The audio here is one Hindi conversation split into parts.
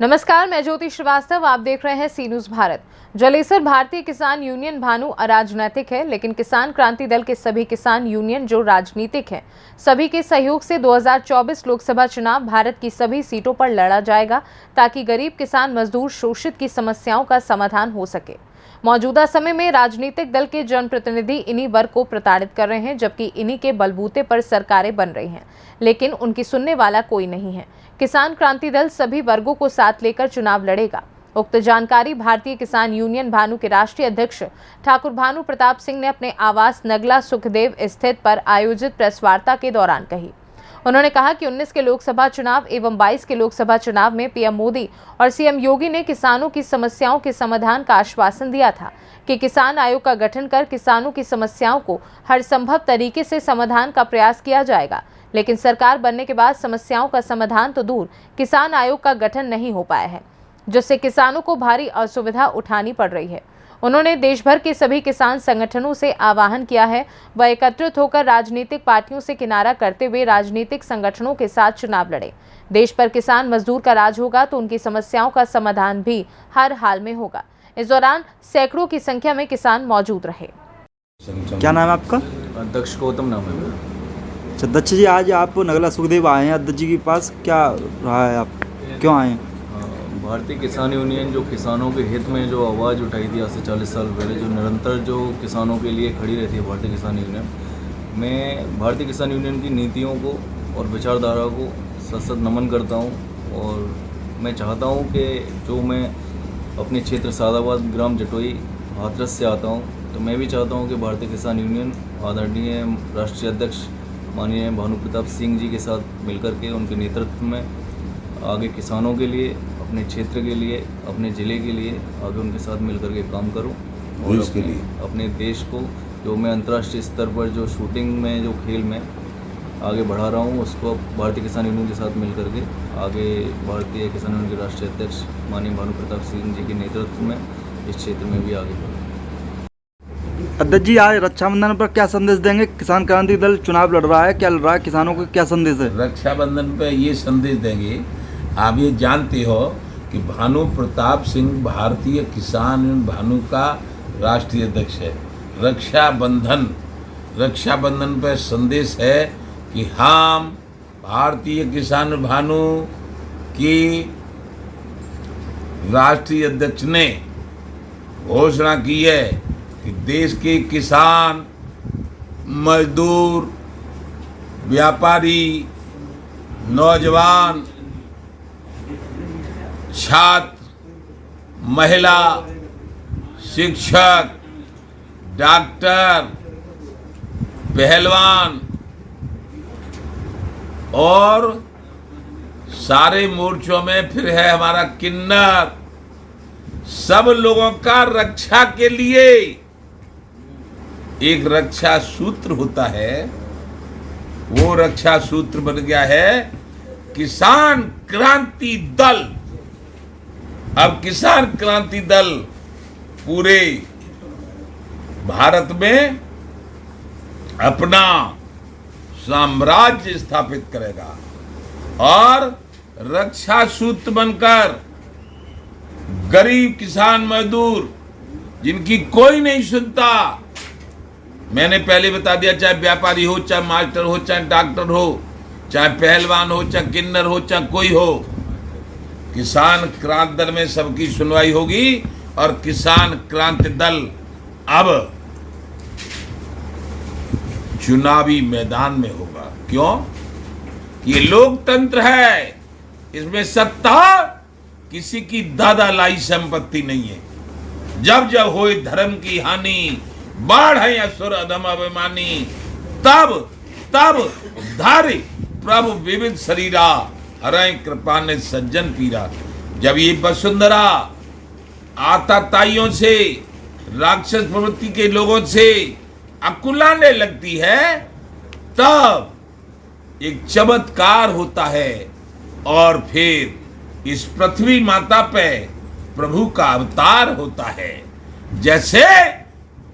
नमस्कार, मैं ज्योति श्रीवास्तव। आप देख रहे हैं सी न्यूज भारत। जलेसर भारतीय किसान यूनियन भानु अराजनैतिक है, लेकिन किसान क्रांति दल के सभी किसान यूनियन जो राजनीतिक हैं, सभी के सहयोग से 2024 लोकसभा चुनाव भारत की सभी सीटों पर लड़ा जाएगा, ताकि गरीब किसान मजदूर शोषित की समस्याओं का समाधान हो सके। मौजूदा समय में राजनीतिक दल के जनप्रतिनिधि इन्हीं वर्ग को प्रताड़ित कर रहे हैं, जबकि इन्हीं के बलबूते पर सरकारें बन रही हैं, लेकिन उनकी सुनने वाला कोई नहीं है। किसान क्रांति दल सभी वर्गों को साथ लेकर चुनाव लड़ेगा। उक्त जानकारी भारतीय किसान यूनियन भानु के राष्ट्रीय अध्यक्ष ठाकुर भानु प्रताप सिंह ने अपने आवास नगला सुखदेव स्थित पर आयोजित प्रेस वार्ता के दौरान कही। उन्होंने कहा कि 19 के लोकसभा चुनाव एवं 22 के लोकसभा चुनाव में पीएम मोदी और सीएम योगी ने किसानों की समस्याओं के समाधान का आश्वासन दिया था कि किसान आयोग का गठन कर किसानों की समस्याओं को हर संभव तरीके से समाधान का प्रयास किया जाएगा। लेकिन सरकार बनने के बाद समस्याओं का समाधान तो दूर, किसान आयोग का गठन नहीं हो पाया है, जिससे किसानों को भारी असुविधा उठानी पड़ रही है। उन्होंने देश भर के सभी किसान संगठनों से आह्वान किया है वह एकत्रित होकर राजनीतिक पार्टियों से किनारा करते हुए राजनीतिक संगठनों के साथ चुनाव लड़े। देश पर किसान मजदूर का राज होगा तो उनकी समस्याओं का समाधान भी हर हाल में होगा। इस दौरान सैकड़ों की संख्या में किसान मौजूद रहे। क्या नाम है आपका? अध्यक्ष गौतम नाम है मेरा। अच्छा अध्यक्ष जी, आज आप नगला सुखदेव आए हैं अध्यक्ष जी के पास, क्या रहा है, आप क्यों आए हैं? भारतीय किसान यूनियन जो किसानों के हित में जो आवाज़ उठाई थी आज से 40 साल पहले, जो निरंतर जो किसानों के लिए खड़ी रहती है भारतीय किसान यूनियन, मैं भारतीय किसान यूनियन की नीतियों को और विचारधारा को सशक्त नमन करता हूँ। और मैं चाहता हूँ कि जो मैं अपने क्षेत्र सादाबाद ग्राम जटोई हाथरस से आता हूँ, तो मैं भी चाहता हूँ कि भारतीय किसान यूनियन आदरणीय राष्ट्रीय अध्यक्ष माननीय भानु प्रताप सिंह जी के साथ मिलकर के उनके नेतृत्व में आगे किसानों के लिए, अपने क्षेत्र के लिए, अपने ज़िले के लिए आगे उनके साथ मिलकर के काम करूं और अपने देश को जो मैं अंतर्राष्ट्रीय स्तर पर जो शूटिंग में जो खेल में आगे बढ़ा रहा हूं, उसको भारतीय किसान यूनियन के साथ मिलकर के आगे भारतीय किसान यूनियन के राष्ट्रीय अध्यक्ष माननीय भानु प्रताप सिंह जी के नेतृत्व में इस क्षेत्र में भी आगे बढ़ूँ। अध्यक्ष जी, आज रक्षाबंधन पर क्या संदेश देंगे? किसान क्रांति दल चुनाव लड़ रहा है, क्या लड़ रहा है, किसानों को क्या संदेश है? रक्षाबंधन पर ये संदेश देंगे, आप ये जानते हो कि भानु प्रताप सिंह भारतीय किसान भानु का राष्ट्रीय अध्यक्ष है। रक्षाबंधन पर संदेश है कि हम भारतीय किसान भानु की राष्ट्रीय अध्यक्ष ने घोषणा की है कि देश के किसान, मजदूर, व्यापारी, नौजवान, छात्र, महिला, शिक्षक, डॉक्टर, पहलवान और सारे मोर्चों में फिर है हमारा किन्नर, सब लोगों का रक्षा के लिए एक रक्षा सूत्र होता है। वो रक्षा सूत्र बन गया है किसान क्रांति दल। अब किसान क्रांति दल पूरे भारत में अपना साम्राज्य स्थापित करेगा और रक्षा सूत्र बनकर गरीब किसान मजदूर जिनकी कोई नहीं सुनता, मैंने पहले बता दिया, चाहे व्यापारी हो, चाहे मास्टर हो, चाहे डॉक्टर हो, चाहे पहलवान हो, चाहे किन्नर हो, चाहे कोई हो, किसान क्रांति दल में सबकी सुनवाई होगी। और किसान क्रांति दल अब चुनावी मैदान में होगा। क्यों? ये लोकतंत्र है, इसमें सत्ता किसी की दादा लाई संपत्ति नहीं है। जब जब होए धर्म की हानि, बाढ़ है असुर अधम अभिमानी, तब धारे प्रभु विविध शरीरा, हरै कृपा ने सज्जन पीरा। जब ये वसुंधरा आताताइयों से, राक्षस प्रवृत्ति के लोगों से अकुलाने लगती है, तब एक चमत्कार होता है और फिर इस पृथ्वी माता पे प्रभु का अवतार होता है। जैसे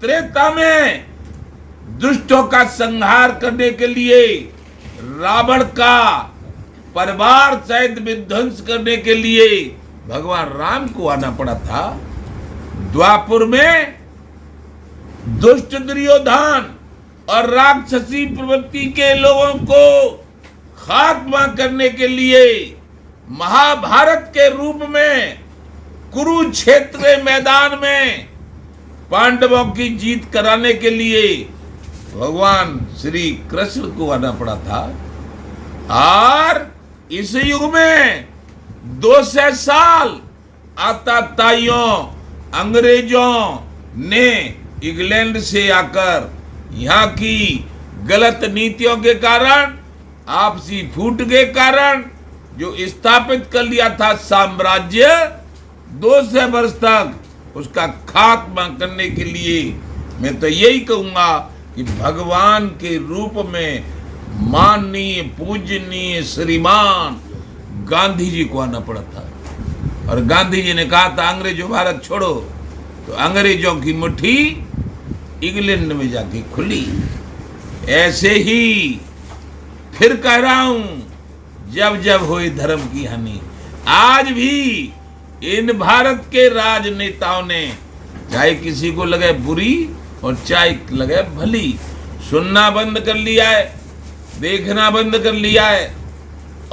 त्रेता में दुष्टों का संहार करने के लिए रावण का परिवार सहित विध्वंस करने के लिए भगवान राम को आना पड़ा था। द्वापुर में दुष्ट दुर्योधन और राक्षसी प्रवृत्ति के लोगों को खात्मा करने के लिए महाभारत के रूप में कुरुक्षेत्र के मैदान में पांडवों की जीत कराने के लिए भगवान श्री कृष्ण को आना पड़ा था। और इस युग में 200 साल आताताइयों अंग्रेजों ने इंग्लैंड से आकर यहाँ की गलत नीतियों के कारण, आपसी फूट के कारण जो स्थापित कर लिया था साम्राज्य, 200 वर्ष तक उसका खात्मा करने के लिए मैं तो यही कहूंगा कि भगवान के रूप में माननीय पूजनीय श्रीमान गांधी जी को आना पड़ा था। और गांधी जी ने कहा था अंग्रेजों भारत छोड़ो, तो अंग्रेजों की मुट्ठी इंग्लैंड में जाके खुली। ऐसे ही फिर कह रहा हूं, जब जब हुई धर्म की हानि, आज भी इन भारत के राजनेताओं ने चाहे किसी को लगे बुरी और चाहे लगे भली, सुनना बंद कर लिया है, देखना बंद कर लिया है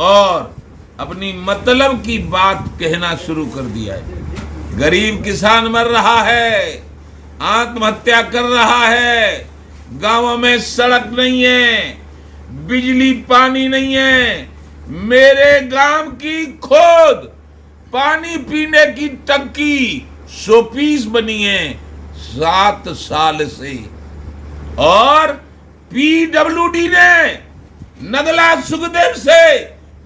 और अपनी मतलब की बात कहना शुरू कर दिया है। गरीब किसान मर रहा है, आत्महत्या कर रहा है, गांवों में सड़क नहीं है, बिजली पानी नहीं है। मेरे गांव की खोद पानी पीने की टंकी 120 बनी है 7 साल से। और पीडब्ल्यूडी ने नगला सुखदेव से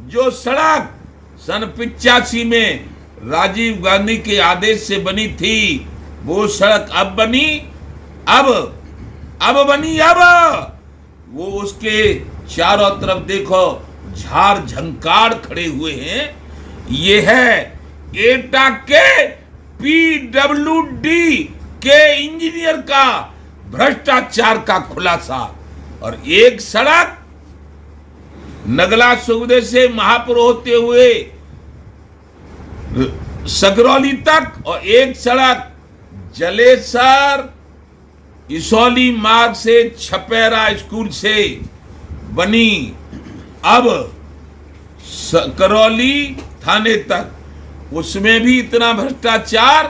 जो सड़क सन 85 में राजीव गांधी के आदेश से बनी थी, वो सड़क अब बनी, अब बनी। वो उसके चारों तरफ देखो झाड़ झंकार खड़े हुए हैं। ये है एटा के पीडब्ल्यूडी के इंजीनियर का भ्रष्टाचार का खुलासा। और एक सड़क नगला सुखदेव से महापुर होते हुए सकरौली तक, और एक सड़क जलेसर इसौली मार्ग से छपेरा स्कूल से बनी, अब सकरौली थाने तक। उसमें भी इतना भ्रष्टाचार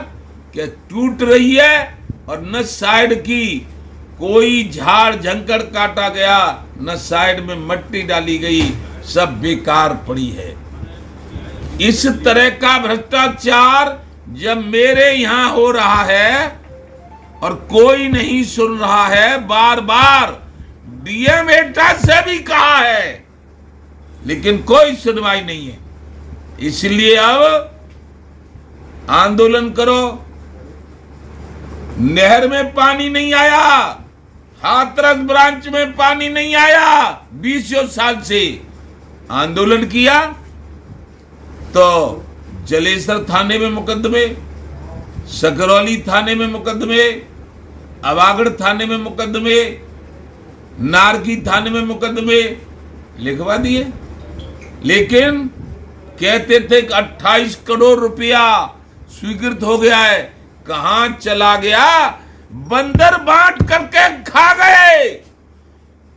कि टूट रही है और न साइड की कोई झाड़ झंकड़ काटा गया, न साइड में मट्टी डाली गई, सब बेकार पड़ी है। इस तरह का भ्रष्टाचार जब मेरे यहां हो रहा है और कोई नहीं सुन रहा है, बार बार डीएम एटा से भी कहा है, लेकिन कोई सुनवाई नहीं है। इसलिए अब आंदोलन करो। नहर में पानी नहीं आया, हाथरस ब्रांच में पानी नहीं आया, 20 साल से आंदोलन किया तो जलेसर थाने में मुकदमे, सकरौली थाने में मुकदमे, अवागढ़ थाने में मुकदमे, नारकी थाने में मुकदमे लिखवा दिए। लेकिन कहते थे कि 28 करोड़ रुपया स्वीकृत हो गया है, कहां चला गया? बंदर बांट करके खा गए।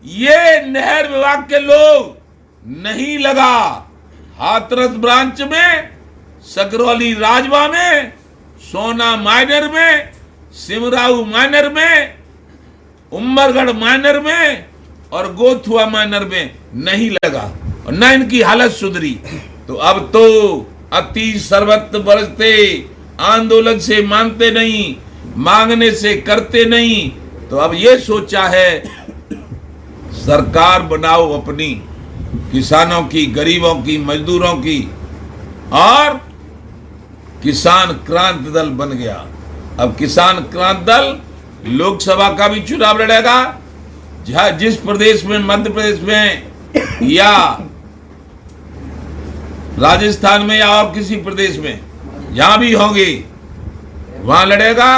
ये नहर विभाग के लोग नहीं लगा। हाथरस ब्रांच में, सकरौली राजवा में, सोना माइनर में, सिमराऊ माइनर में, उमरगढ़ माइनर में और गोथुआ माइनर में नहीं लगा और न इनकी हालत सुधरी। तो अब तो अति सर्वत्र बरसते, आंदोलन से मानते नहीं, मांगने से करते नहीं। तो अब ये सोचा है सरकार बनाओ अपनी, किसानों की, गरीबों की, मजदूरों की, और किसान क्रांति दल बन गया। अब किसान क्रांति दल लोकसभा का भी चुनाव लड़ेगा। जिस प्रदेश में, मध्य प्रदेश में या राजस्थान में या और किसी प्रदेश में जहां भी होंगे वहां लड़ेगा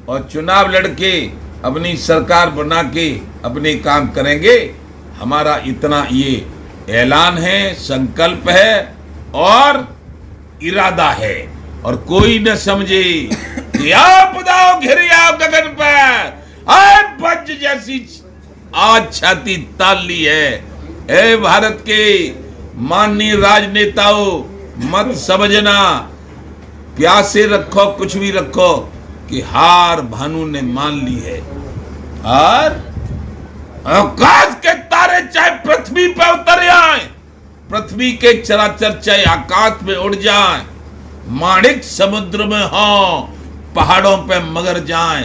और चुनाव लड़के अपनी सरकार बना के अपने काम करेंगे। हमारा इतना ये ऐलान है, संकल्प है। और इरादा है और कोई न समझे कि आपदाओ घिर आओ गगन पर, आए वज्र जैसी आज छाती ताल ली है। ए भारत के माननीय राजनेताओं, मत समझना प्यासे रखो कुछ भी रखो कि हार भानु ने मान ली है। और आकाश के तारे चाहे पृथ्वी पर उतर आए, पृथ्वी के चराचर चाहे आकाश में उड़ जाए, माणिक समुद्र में हो, पहाड़ों पे मगर जाए,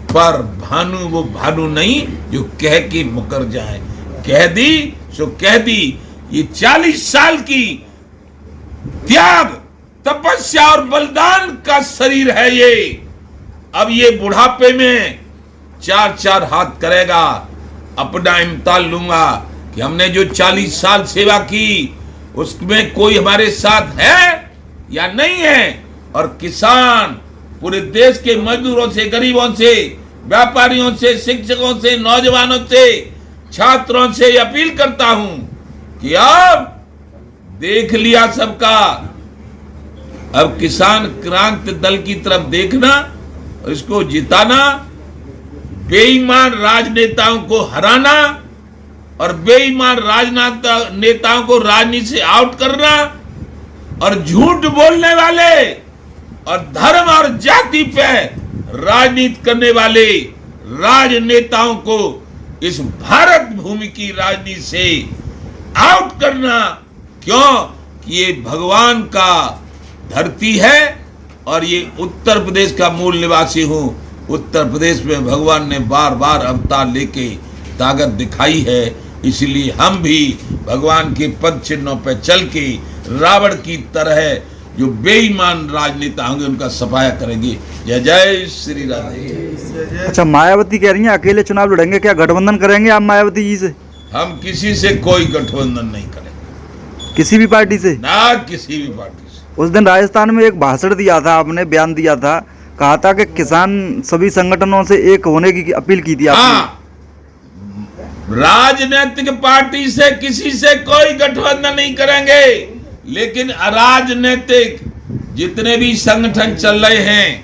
पर भानु वो भानु नहीं जो कह के मुकर जाए। कह दी सो कह दी। ये 40 साल की त्याग, तपस्या और बलिदान का शरीर है ये। अब ये बुढ़ापे में 4-4 हाथ करेगा। अपना इम्तिहान लूंगा कि हमने जो 40 साल सेवा की उसमें कोई हमारे साथ है या नहीं है। और किसान पूरे देश के मजदूरों से, गरीबों से, व्यापारियों से, शिक्षकों से, नौजवानों से, छात्रों से अपील करता हूं कि अब देख लिया सबका, अब किसान क्रांति दल की तरफ देखना, इसको जिताना, बेईमान राजनेताओं को हराना और बेईमान राजनेताओं को राजनीति से आउट करना और झूठ बोलने वाले और धर्म और जाति पे राजनीति करने वाले राजनेताओं को इस भारत भूमि की राजनीति से आउट करना। क्यों कि ये भगवान का धरती है और ये उत्तर प्रदेश का मूल निवासी हूं। उत्तर प्रदेश में भगवान ने बार बार अवतार लेके ताकत दिखाई है, इसलिए हम भी भगवान के पद चिन्हों पर चल के रावण की तरह जो बेईमान राजनेता होंगे उनका सफाया करेंगे। जय जय श्री राधे। अच्छा, मायावती कह रही हैं अकेले चुनाव लड़ेंगे, क्या गठबंधन करेंगे आप मायावती जी से? हम किसी से कोई गठबंधन नहीं करेंगे, किसी भी पार्टी से? ना किसी भी पार्टी से। उस दिन राजस्थान में एक भाषण दिया था आपने, बयान दिया था, कहा था कि किसान सभी संगठनों से एक होने की अपील की थी आपने। हाँ, राजनीतिक पार्टी से किसी से कोई गठबंधन नहीं करेंगे, लेकिन अराजनीतिक जितने भी संगठन चल रहे हैं,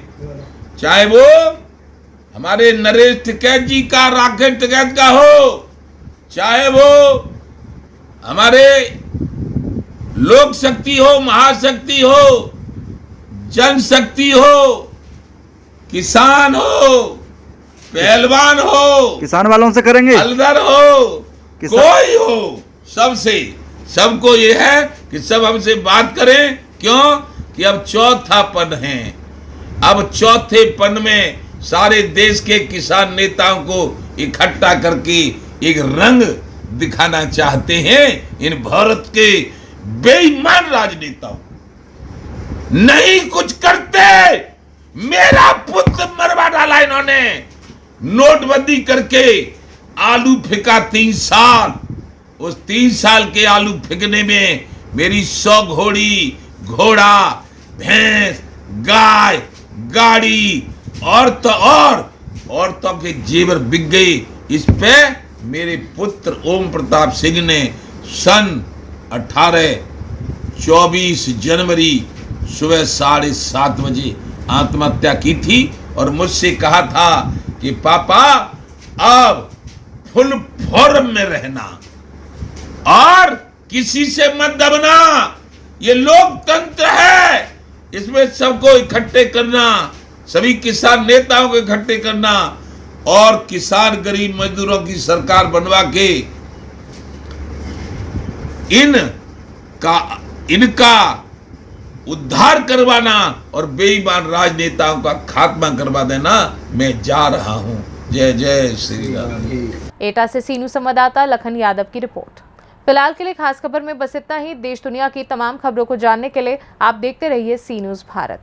चाहे वो हमारे नरेश टिकैत जी का, राकेश टिकैत का हो, चाहे वो हमारे लोक शक्ति हो, महाशक्ति हो, जनशक्ति हो, किसान हो, पहलवान हो, किसान वालों से करेंगे, हलदर हो, किसान... कोई हो, सबसे, सबको ये है कि सब हमसे बात करें। क्यों कि अब चौथा पन है। अब चौथे पन में सारे देश के किसान नेताओं को इकट्ठा करके एक रंग दिखाना चाहते हैं इन भारत के बेईमान राजनेताओं। नहीं कुछ करते, मेरा पुत्र मरवा डाला इन्होंने। नोटबंदी करके आलू फेंका 3 साल, उस 3 साल के आलू फेंकने में मेरी 100 घोड़ी, घोड़ा, भैंस, गाय, गाड़ी और तो और औरतों के जेवर बिक गए। इस पे मेरे पुत्र ओम प्रताप सिंह ने सन 24 जनवरी सुबह 7:30 बजे आत्महत्या की थी और मुझसे कहा था कि पापा अब फुल फॉर्म में रहना और किसी से मत दबना। ये लोकतंत्र है, इसमें सबको इकट्ठे करना, सभी किसान नेताओं को इकट्ठे करना और किसान गरीब मजदूरों की सरकार बनवा के इनका उद्धार करवाना और बेईमान राजनेताओं का खात्मा करवा देना। मैं जा रहा हूं। जय जय श्री राम। एटा से सीनू संवाददाता लखन यादव की रिपोर्ट। फिलहाल के लिए खास खबर में बस इतना ही। देश दुनिया की तमाम खबरों को जानने के लिए आप देखते रहिए सी न्यूज़ भारत।